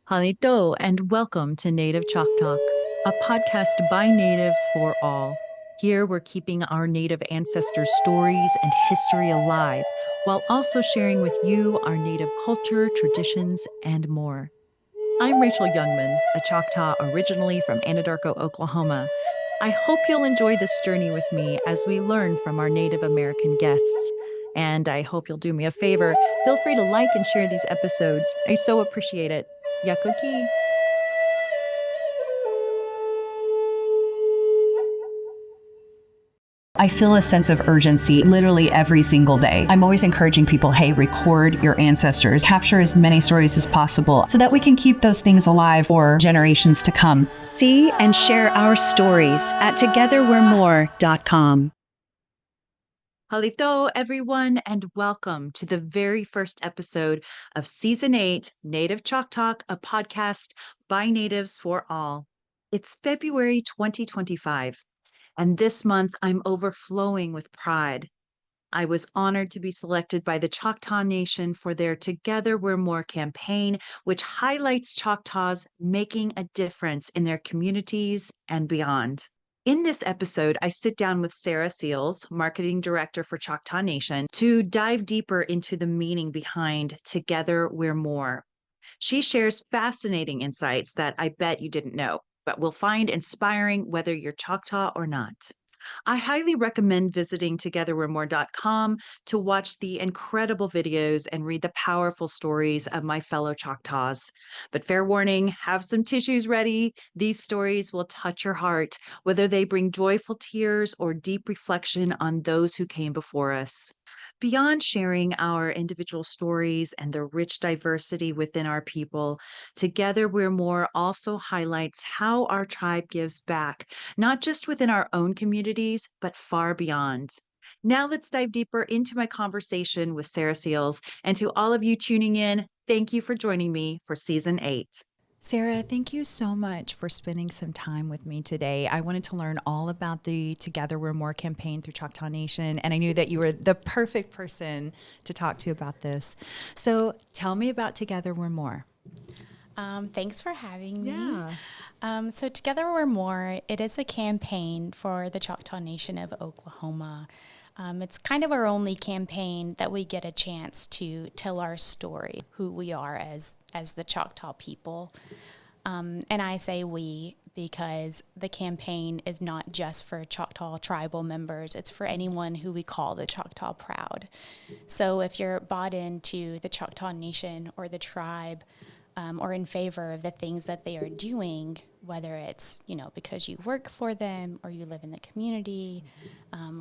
Halito, and welcome to Native Chalk Talk, a podcast by natives for all. Here we're keeping our Native ancestors' stories and history alive, while also sharing with you our Native culture, traditions, and more. I'm Rachel Youngman, a Choctaw originally from Anadarko, Oklahoma. I hope you'll enjoy this journey with me as we learn from our Native American guests. And I hope you'll do me a favor. Feel free to like and share these episodes. I so appreciate it. Yakuki. I feel a sense of urgency literally every single day. I'm always encouraging people, hey, record your ancestors, capture as many stories as possible so that we can keep those things alive for generations to come. See and share our stories at togetherwe'remore.com. Halito, everyone, and welcome to the very first episode of Season 8, Native Chalk Talk, a podcast by natives for all. It's February 2025, and this month I'm overflowing with pride. I was honored to be selected by the Choctaw Nation for their Together We're More campaign, which highlights Choctaws making a difference in their communities and beyond. In this episode, I sit down with Sara Seals, Marketing Director for Choctaw Nation, to dive deeper into the meaning behind Together We're More. She shares fascinating insights that I bet you didn't know, but will find inspiring whether you're Choctaw or not. I highly recommend visiting togetherwe'remore.com to watch the incredible videos and read the powerful stories of my fellow Choctaws. But fair warning, have some tissues ready. These stories will touch your heart, whether they bring joyful tears or deep reflection on those who came before us. Beyond sharing our individual stories and the rich diversity within our people, Together We're More also highlights how our tribe gives back, not just within our own communities, but far beyond. Now let's dive deeper into my conversation with Sara Seals. And to all of you tuning in, thank you for joining me for Season 8. Sara, thank you so much for spending some time with me today. I wanted to learn all about the Together We're More campaign through Choctaw Nation, and I knew that you were the perfect person to talk to about this. So tell me about Together We're More. Thanks for having me. Yeah. So Together We're More, it is a campaign for the Choctaw Nation of Oklahoma. It's kind of our only campaign that we get a chance to tell our story, who we are as the Choctaw people. And I say we because the campaign is not just for Choctaw tribal members, it's for anyone who we call the Choctaw Proud. So if you're bought into the Choctaw Nation or the tribe, or in favor of the things that they are doing, whether it's, because you work for them or you live in the community,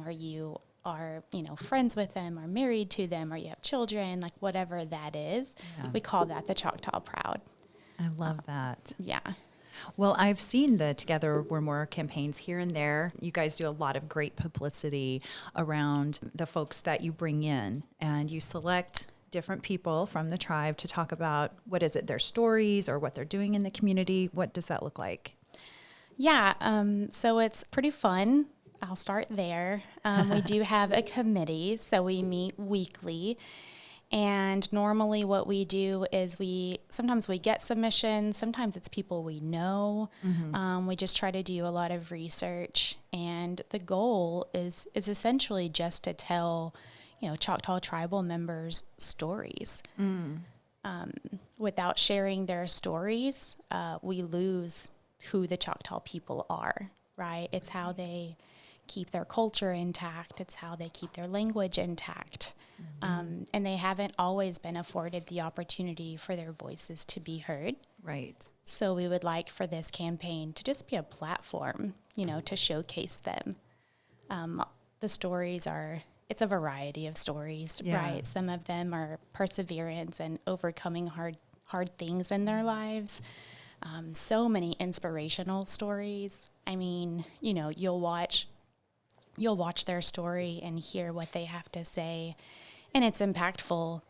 or you are, friends with them or married to them or you have children, like whatever that is, we call that the Choctaw Proud. I love that. Yeah. Well, I've seen the Together We're More campaigns here and there. You guys do a lot of great publicity around the folks that you bring in, and you select different people from the tribe to talk about, what is it, their stories or what they're doing in the community. What does that look like? Yeah, so it's pretty fun. I'll start there. We do have a committee, so we meet weekly. And normally what we do is sometimes we get submissions, sometimes it's people we know. Mm-hmm. We just try to do a lot of research. And the goal is essentially just to tell Choctaw tribal members' stories. Without sharing their stories, we lose who the Choctaw people are, right? It's how they keep their culture intact. It's how they keep their language intact. Mm-hmm. And they haven't always been afforded the opportunity for their voices to be heard. Right. So we would like for this campaign to just be a platform, to showcase them. The stories it's a variety of stories, right? Some of them are perseverance and overcoming hard things in their lives. So many inspirational stories. I mean, you'll watch their story and hear what they have to say, and it's impactful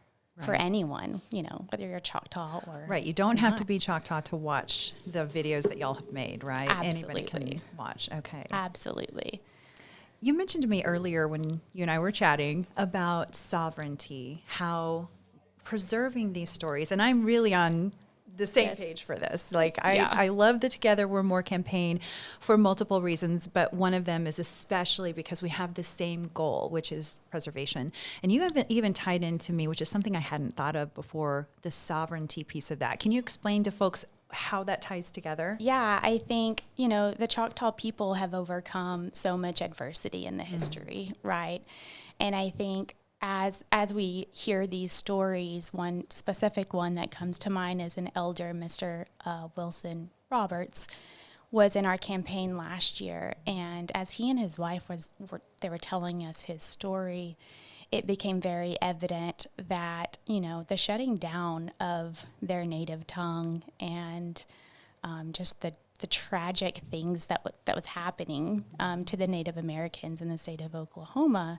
for anyone, whether you're Choctaw or right. You don't have to be Choctaw to watch the videos that y'all have made, right? Absolutely. Anybody can watch. Okay. Absolutely. You mentioned to me earlier when you and I were chatting about sovereignty, how preserving these stories, and I'm really on the same Yes. page for this. Like Yeah. I love the Together We're More campaign for multiple reasons, but one of them is especially because we have the same goal, which is preservation. And you haven't even tied into me, which is something I hadn't thought of before, the sovereignty piece of that. Can you explain to folks how that ties together? Yeah, I think, the Choctaw people have overcome so much adversity in the history, right? And I think as we hear these stories, one specific one that comes to mind is an elder, Mr. Wilson Roberts, was in our campaign last year. And as he and his wife they were telling us his story, it became very evident that, the shutting down of their native tongue and just the tragic things that was happening to the Native Americans in the state of Oklahoma,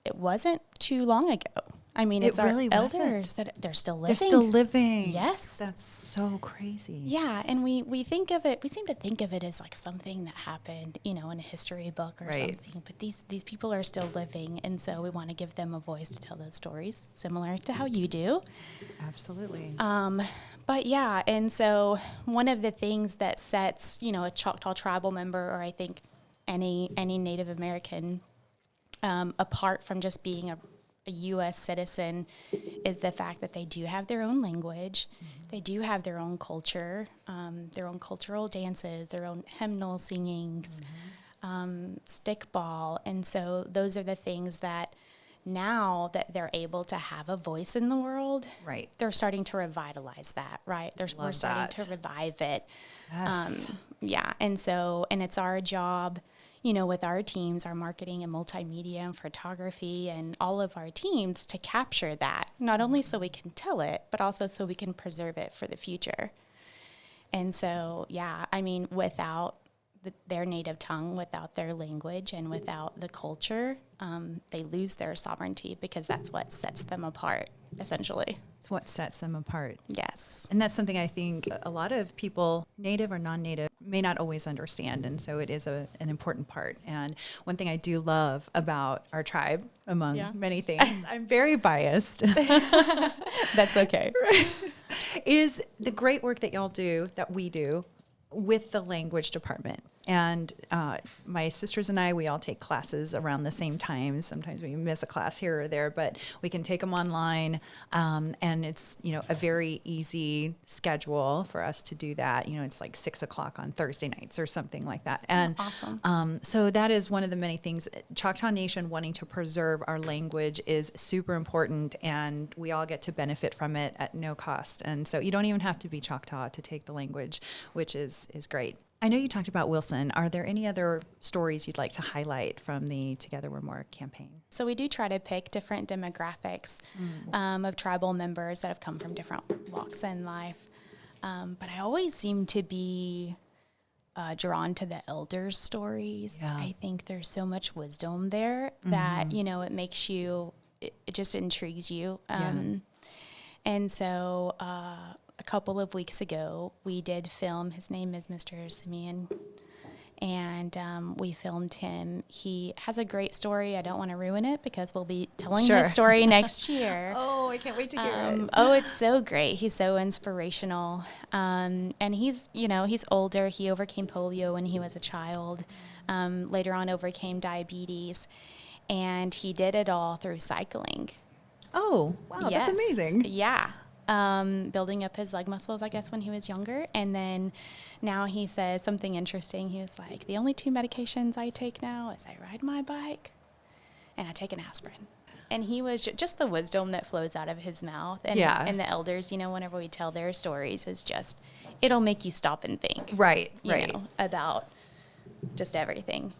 it wasn't too long ago. I mean, It it's really our wasn't. elders that they're still living. They're still living. Yes. That's so crazy. Yeah, and we think of it, we seem to think of it as like something that happened, in a history book or Right. something. But these people are still living, and so we want to give them a voice to tell those stories, similar to how you do. Absolutely. But yeah, and so one of the things that sets, a Choctaw tribal member, or I think any Native American, apart from just being a U.S. citizen, is the fact that they do have their own language, they do have their own culture, their own cultural dances, their own hymnal singings, stickball, and so those are the things that now that they're able to have a voice in the world, Right. they're starting to revitalize that, right? We're Love starting that. to revive it. Yes. Yeah, and it's our job, with our teams, our marketing and multimedia and photography and all of our teams to capture that, not only so we can tell it, but also so we can preserve it for the future. And so, yeah, I mean, without their native tongue, without their language, and without the culture, they lose their sovereignty, because that's what sets them apart, essentially. It's what sets them apart. Yes. And that's something I think a lot of people, native or non-native, may not always understand. And so it is an important part. And one thing I do love about our tribe, among many things, I'm very biased, That's okay. is the great work that y'all do, that we do, with the language department. And my sisters and I, we all take classes around the same time. Sometimes we miss a class here or there, but we can take them online. And it's, a very easy schedule for us to do that. It's like 6 o'clock on Thursday nights or something like that. And Awesome. so that is one of the many things. Choctaw Nation wanting to preserve our language is super important, and we all get to benefit from it at no cost. And so you don't even have to be Choctaw to take the language, which is great. I know you talked about Wilson. Are there any other stories you'd like to highlight from the Together We're More campaign? So we do try to pick different demographics of tribal members that have come from different walks in life. But I always seem to be drawn to the elders' stories. Yeah. I think there's so much wisdom there that, it makes you, it just intrigues you. And so a couple of weeks ago, we did film. His name is Mr. Simeon, and we filmed him. He has a great story. I don't want to ruin it, because we'll be telling Sure. his story next year. Oh, I can't wait to hear it. Oh, it's so great. He's so inspirational. And he's older. He overcame polio when he was a child. Later on overcame diabetes, and he did it all through cycling. Oh, wow, that's Yes. amazing. Yeah. Building up his leg muscles, I guess, when he was younger. And then now he says something interesting. He was like, the only 2 medications I take now is I ride my bike and I take an aspirin. And he was just the wisdom that flows out of his mouth. And, and the elders, whenever we tell their stories, is just, it'll make you stop and think. Right. About just everything,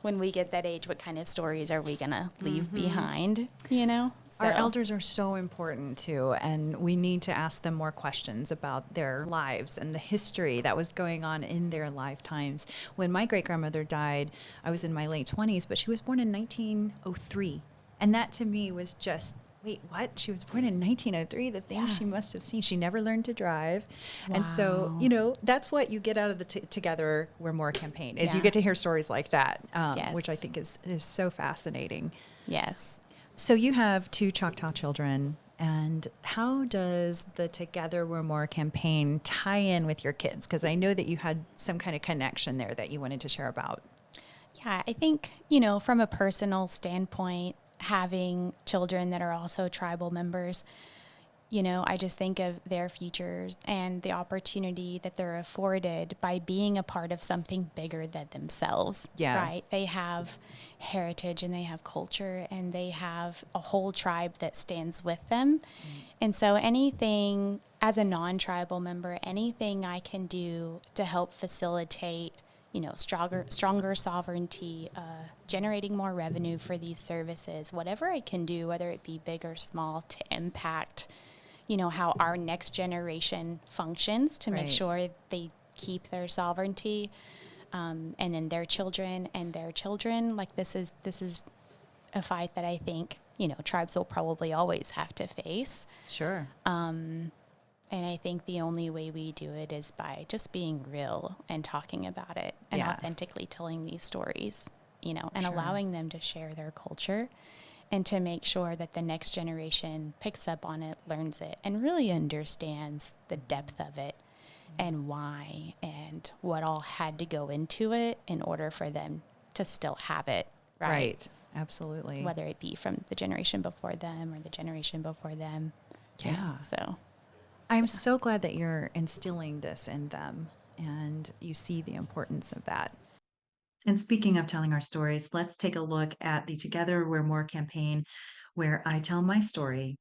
When we get that age, what kind of stories are we going to leave behind, So. Our elders are so important too, and we need to ask them more questions about their lives and the history that was going on in their lifetimes. When my great-grandmother died, I was in my late 20s, but she was born in 1903. And that to me was just, wait, what? She was born in 1903, the things she must have seen. She never learned to drive. And so, that's what you get out of the Together We're More campaign, is you get to hear stories like that, which I think is so fascinating. Yes. So you have 2 Choctaw children, And how does the Together We're More campaign tie in with your kids? Because I know that you had some kind of connection there that you wanted to share about. Yeah, I think, from a personal standpoint, having children that are also tribal members, I just think of their futures and the opportunity that they're afforded by being a part of something bigger than themselves. Yeah. Right? They have heritage and they have culture and they have a whole tribe that stands with them. And so anything as a non-tribal member, anything I can do to help facilitate stronger sovereignty, generating more revenue for these services, whatever I can do, whether it be big or small, to impact how our next generation functions, to make sure they keep their sovereignty, and then their children and their children. Like this is a fight that I think tribes will probably always have to face. Sure. And I think the only way we do it is by just being real and talking about it and authentically telling these stories, and allowing them to share their culture. And to make sure that the next generation picks up on it, learns it, and really understands the depth of it and why and what all had to go into it in order for them to still have it, right? Right, absolutely. Whether it be from the generation before them or the generation before them. Yeah. So I'm so glad that you're instilling this in them and you see the importance of that. And speaking of telling our stories, let's take a look at the Together We're More campaign, where I tell my story.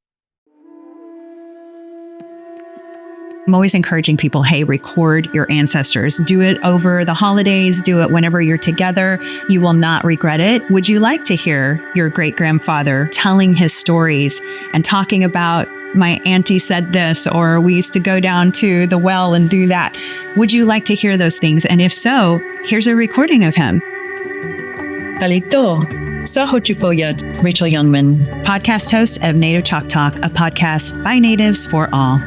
I'm always encouraging people, hey, record your ancestors. Do it over the holidays. Do it whenever you're together. You will not regret it. Would you like to hear your great-grandfather telling his stories and talking about my auntie said this, or we used to go down to the well and do that? Would you like to hear those things? And if so, here's a recording of him. Kalito, sa Hochifoliat, Rachel Youngman. Podcast host of Native Chalk Talk, a podcast by natives for all.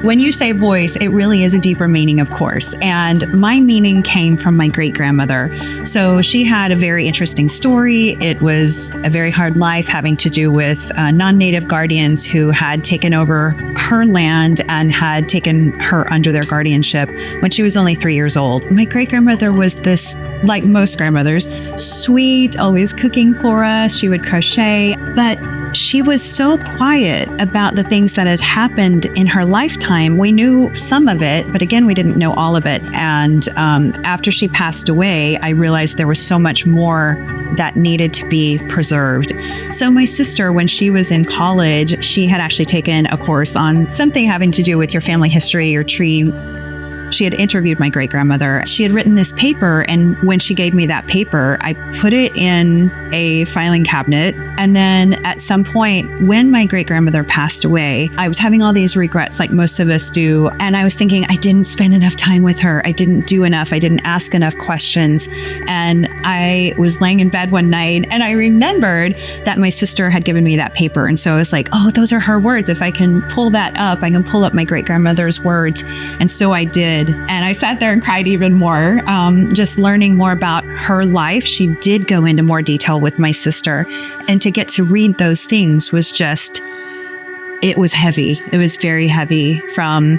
When you say voice, it really is a deeper meaning, of course. And my meaning came from my great-grandmother. So she had a very interesting story. It was a very hard life, having to do with non-native guardians who had taken over her land and had taken her under their guardianship when she was only 3 years old. My great-grandmother was this, like most grandmothers, sweet, always cooking for us. She would crochet, but she was so quiet about the things that had happened in her lifetime. We knew some of it, but again, we didn't know all of it. And after she passed away, I realized there was so much more that needed to be preserved. So my sister, when she was in college, she had actually taken a course on something having to do with your family history, your tree. She had interviewed my great-grandmother. She had written this paper, and when she gave me that paper, I put it in a filing cabinet. And then at some point, when my great-grandmother passed away, I was having all these regrets like most of us do. And I was thinking, I didn't spend enough time with her. I didn't do enough. I didn't ask enough questions. And I was laying in bed one night, and I remembered that my sister had given me that paper. And so I was like, oh, those are her words. If I can pull that up, I can pull up my great-grandmother's words. And so I did. And I sat there and cried even more, just learning more about her life. She did go into more detail with my sister. And to get to read those things was just, it was heavy. It was very heavy, from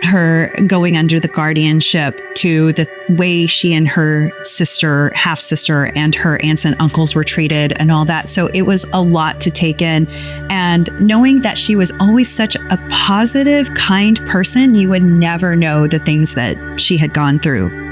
her going under the guardianship to the way she and her sister, half-sister, and her aunts and uncles were treated and all that. So it was a lot to take in. And knowing that she was always such a positive, kind person, you would never know the things that she had gone through.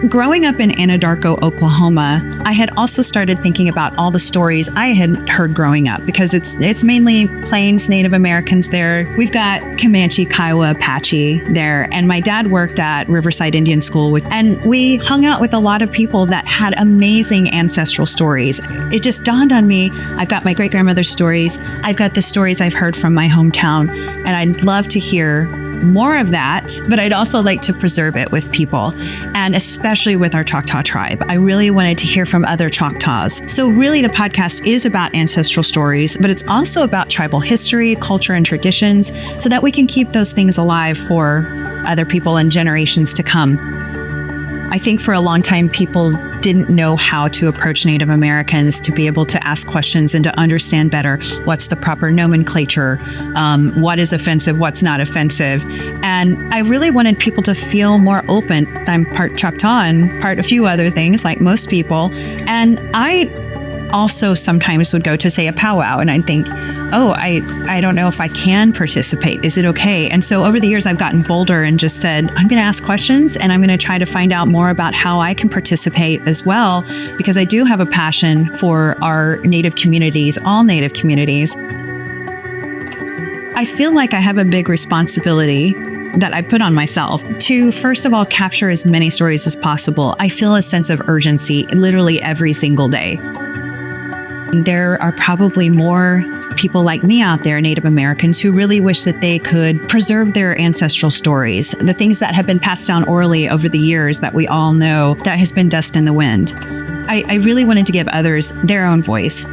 Growing up in Anadarko, Oklahoma, I had also started thinking about all the stories I had heard growing up, because it's mainly Plains Native Americans there. We've got Comanche, Kiowa, Apache there, and my dad worked at Riverside Indian School, and we hung out with a lot of people that had amazing ancestral stories. It just dawned on me, I've got my great-grandmother's stories, I've got the stories I've heard from my hometown, and I'd love to hear more of that, but I'd also like to preserve it with people, and especially with our Choctaw tribe. I really wanted to hear from other Choctaws. So really the podcast is about ancestral stories, but it's also about tribal history, culture, and traditions, so that we can keep those things alive for other people and generations to come. I think for a long time, people didn't know how to approach Native Americans to be able to ask questions and to understand better what's the proper nomenclature, what is offensive, what's not offensive. And I really wanted people to feel more open. I'm part Choctaw and part a few other things like most people. And I also sometimes would go to, say, a powwow, and I'd think, oh, I don't know if I can participate. Is it okay? And so over the years, I've gotten bolder and just said, I'm going to ask questions, and I'm going to try to find out more about how I can participate as well, because I do have a passion for our Native communities, all Native communities. I feel like I have a big responsibility that I put on myself to, first of all, capture as many stories as possible. I feel a sense of urgency literally every single day. There are probably more people like me out there, Native Americans, who really wish that they could preserve their ancestral stories, the things that have been passed down orally over the years that we all know that has been dust in the wind. I really wanted to give others their own voice.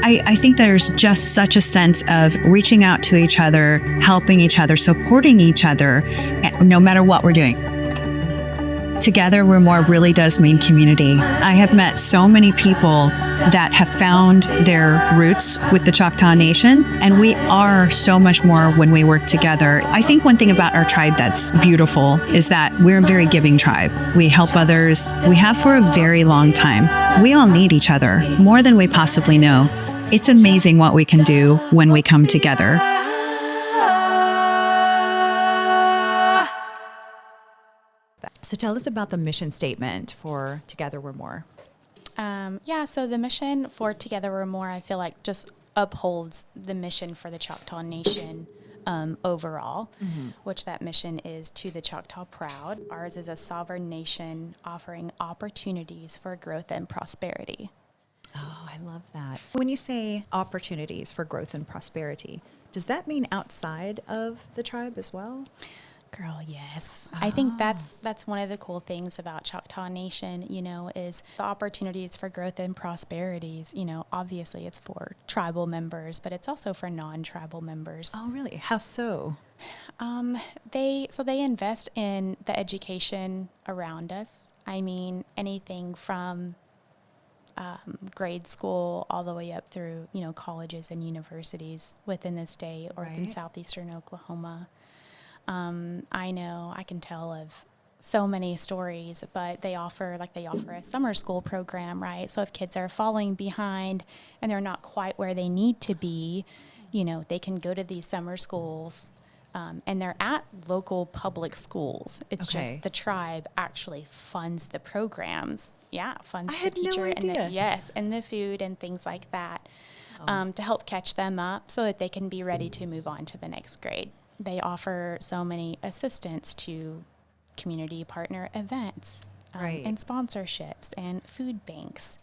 I think there's just such a sense of reaching out to each other, helping each other, supporting each other, no matter what we're doing. Together We're More really does mean community. I have met so many people that have found their roots with the Choctaw Nation, and we are so much more when we work together. I think one thing about our tribe that's beautiful is that we're a very giving tribe. We help others. We have for a very long time. We all need each other more than we possibly know. It's amazing what we can do when we come together. So tell us about the mission statement for Together We're More. So the mission for Together We're More, I feel like just upholds the mission for the Choctaw Nation overall, which that mission is to the Choctaw proud. Ours is a sovereign nation offering opportunities for growth and prosperity. Oh, I love that. When you say opportunities for growth and prosperity, does that mean outside of the tribe as well? Girl, yes. I think that's one of the cool things about Choctaw Nation, is the opportunities for growth and prosperities. Obviously it's for tribal members, but it's also for non-tribal members. Oh, really? How so? They invest in the education around us. I mean, anything from grade school all the way up through, colleges and universities within the state or within southeastern Oklahoma. I can tell of so many stories, but they offer a summer school program, right? So if kids are falling behind and they're not quite where they need to be, they can go to these summer schools, and they're at local public schools. It's just the tribe actually funds the programs. Yeah, funds the teacher and the food and things like that, to help catch them up so that they can be ready to move on to the next grade. They offer so many assistance to community partner events, and sponsorships and food banks.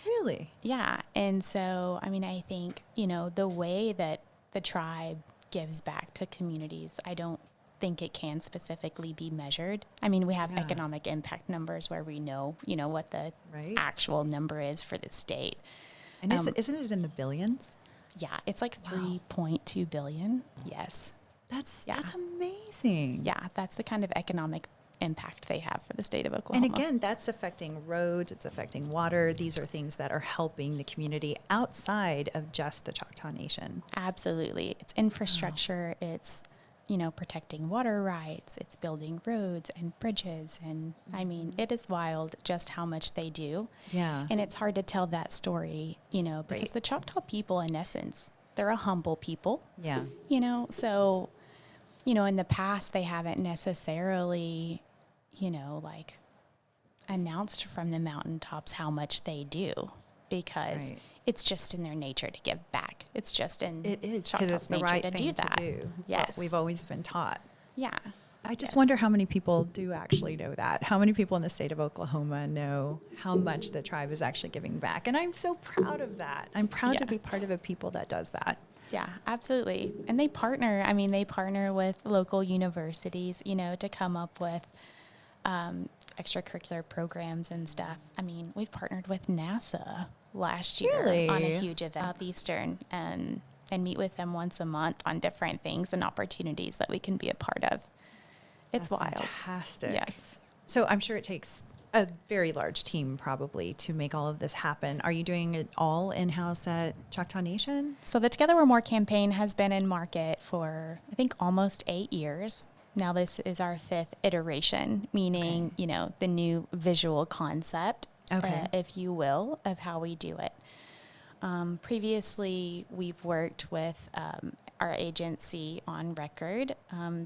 Really? Yeah. And so, I think, the way that the tribe gives back to communities, I don't think it can specifically be measured. We have economic impact numbers where we know, what the actual number is for the state. And isn't it in the billions? Yeah, it's like 3.2 billion. Yes. That's amazing. Yeah, that's the kind of economic impact they have for the state of Oklahoma. And again, that's affecting roads, it's affecting water. These are things that are helping the community outside of just the Choctaw Nation. Absolutely. It's infrastructure, it's, protecting water rights, it's building roads and bridges. And it is wild just how much they do. Yeah. And it's hard to tell that story, because the Choctaw people, in essence, they're a humble people. Yeah. So, in the past, they haven't necessarily, announced from the mountaintops how much they do, because it's just in their nature to give back. It's just in Choctaw's nature to do that. It's what we've always been taught. Yeah. I just wonder how many people do actually know that. How many people in the state of Oklahoma know how much the tribe is actually giving back? And I'm so proud of that. I'm proud to be part of a people that does that. Yeah, absolutely. And they partner. They partner with local universities, to come up with extracurricular programs and stuff. We've partnered with NASA last year on a huge event, Southeastern, and meet with them once a month on different things and opportunities that we can be a part of. It's wild. Fantastic. Yes. So I'm sure it takes a very large team probably to make all of this happen. Are you doing it all in-house at Choctaw Nation? So the Together We're More campaign has been in market for, I think, almost 8 years. Now this is our 5th iteration, meaning, the new visual concept, if you will, of how we do it. Previously, we've worked with our agency On Record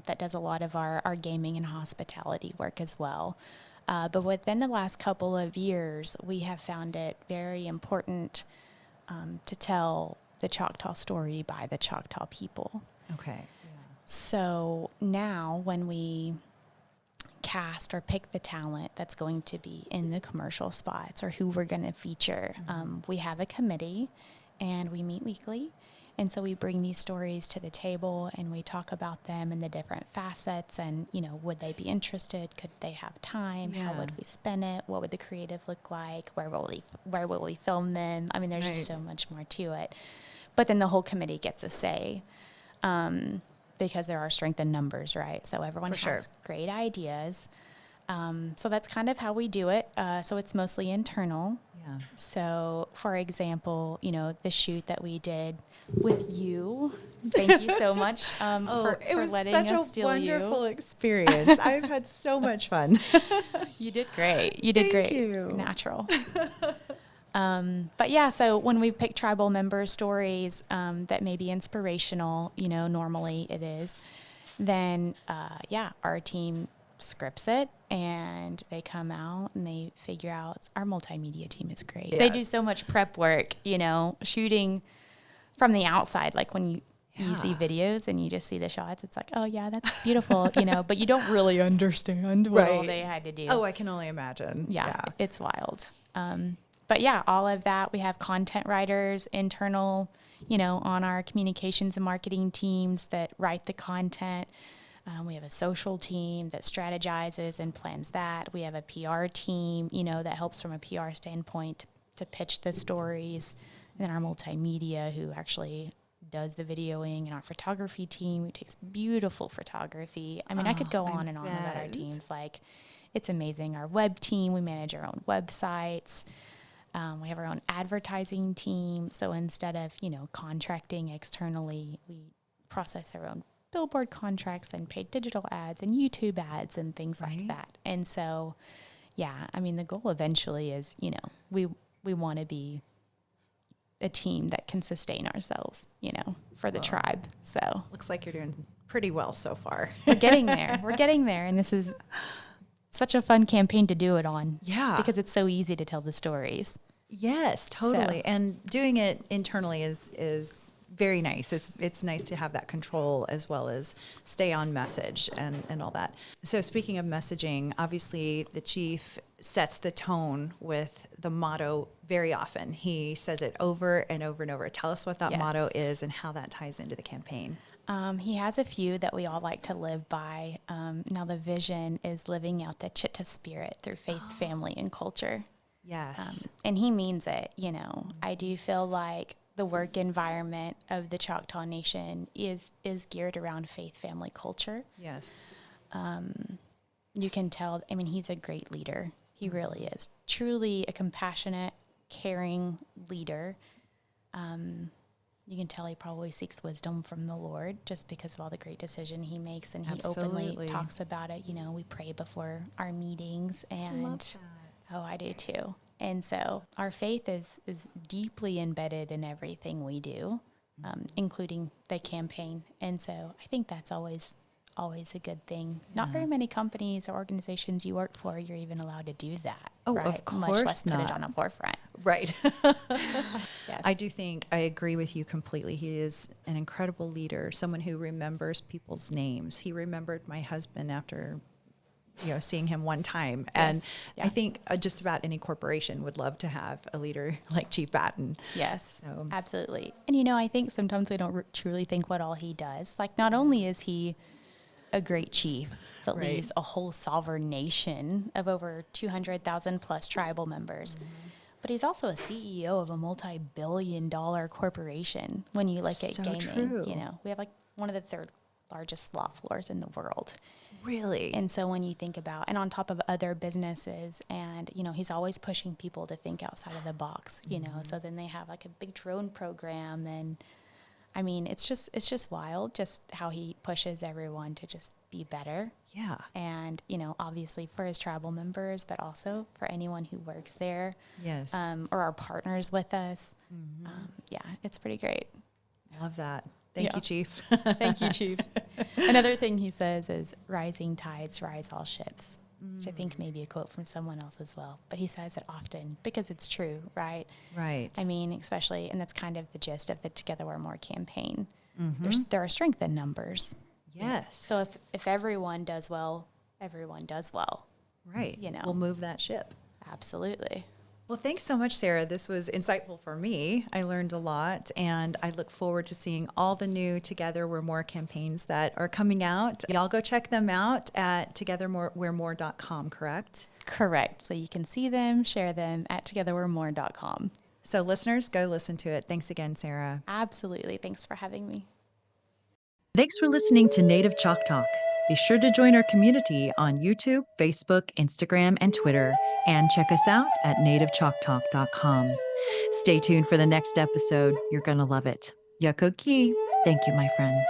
that does a lot of our gaming and hospitality work as well. But within the last couple of years, we have found it very important to tell the Choctaw story by the Choctaw people. Okay. So now when we cast or pick the talent that's going to be in the commercial spots or who we're going to feature, we have a committee and we meet weekly. And so we bring these stories to the table and we talk about them and the different facets and, would they be interested? Could they have time? Yeah. How would we spend it? What would the creative look like? Where will we film them? I mean, there's just so much more to it. But then the whole committee gets a say because there are strength in numbers, right? So everyone has great ideas. So that's kind of how we do it. So it's mostly internal. Yeah. So, for example, the shoot that we did with you. Thank you so much for letting us steal you. It was such a wonderful experience. I've had so much fun. You did great. You did great. Thank you. Natural. But yeah, so when we pick tribal member stories that may be inspirational, normally it is, then our team scripts it and they come out and they figure out our multimedia team is great. Yes. They do so much prep work, shooting from the outside, like when you see videos and you just see the shots, it's like, oh yeah, that's beautiful, but you don't really understand what all they had to do. Oh, I can only imagine. Yeah. It's wild. But yeah, all of that, we have content writers, internal, on our communications and marketing teams that write the content. We have a social team that strategizes and plans that. We have a PR team, that helps from a PR standpoint to pitch the stories. And then our multimedia who actually does the videoing, and our photography team who takes beautiful photography. I mean, I could go on and on about our teams. Like, it's amazing. Our web team, we manage our own websites. We have our own advertising team. So instead of, contracting externally, we process our own billboard contracts and paid digital ads and YouTube ads and things like that. And so, the goal eventually is, we want to be a team that can sustain ourselves, for the tribe. So Looks like you're doing pretty well so far. we're getting there. We're getting there. And this is such a fun campaign to do it on. Yeah. Because it's so easy to tell the stories. Yes, totally. So. And doing it internally is very nice. It's nice to have that control as well as stay on message and all that. So speaking of messaging, obviously the chief sets the tone with the motto very often. He says it over and over and over. Tell us what that motto is and how that ties into the campaign. He has a few that we all like to live by. Now the vision is living out the Choctaw spirit through faith, family, and culture. Yes. And he means it. I do feel like the work environment of the Choctaw Nation is geared around faith, family, culture. Yes. You can tell, he's a great leader. He really is. Truly a compassionate, caring leader. You can tell he probably seeks wisdom from the Lord just because of all the great decision he makes. And he openly talks about it. We pray before our meetings. And I love that. Oh, I do too. And so our faith is deeply embedded in everything we do, including the campaign. And so I think that's always a good thing. Yeah. Not very many companies or organizations you work for, you're even allowed to do that. Oh, right? of course Much less not. put it on a forefront. Right. Yes. I do think I agree with you completely. He is an incredible leader, someone who remembers people's names. He remembered my husband after seeing him one time. And I think just about any corporation would love to have a leader like Chief Batten. Yes, So. absolutely. And, I think sometimes we don't truly think what all he does. Like, not only is he a great chief that leads a whole sovereign nation of over 200,000 plus tribal members, but he's also a CEO of a multi-billion-dollar corporation. When you look at So gaming, true. we have like one of the third largest slot floors in the world. Really? And so when you think about, and on top of other businesses, and, you know, he's always pushing people to think outside of the box, you know, so then they have like a big drone program. And I mean, it's just wild just how he pushes everyone to just be better. Yeah. And, you know, obviously for his tribal members, but also for anyone who works there. Yes. Or are partners with us. Yeah, it's pretty great. Love that. Thank Yeah. you, Chief. Thank you, Chief. Another thing he says is rising tides rise all ships, which I think may be a quote from someone else as well. But he says it often because it's true, right? Right. I mean, especially, and that's kind of the gist of the Together We're More campaign. There are strength in numbers. Yes. So if everyone does well, everyone does well. Right. You know. We'll move that ship. Absolutely. Well, thanks so much, Sarah. This was insightful for me. I learned a lot, and I look forward to seeing all the new Together We're More campaigns that are coming out. Y'all go check them out at togetherwe'remore.com, correct? Correct. So you can see them, share them at togetherwe'remore.com. So listeners, go listen to it. Thanks again, Sarah. Absolutely. Thanks for having me. Thanks for listening to Native Chalk Talk. Be sure to join our community on YouTube, Facebook, Instagram, and Twitter, and check us out at nativechalktalk.com. Stay tuned for the next episode. You're going to love it. Yakoki. Thank you, my friends.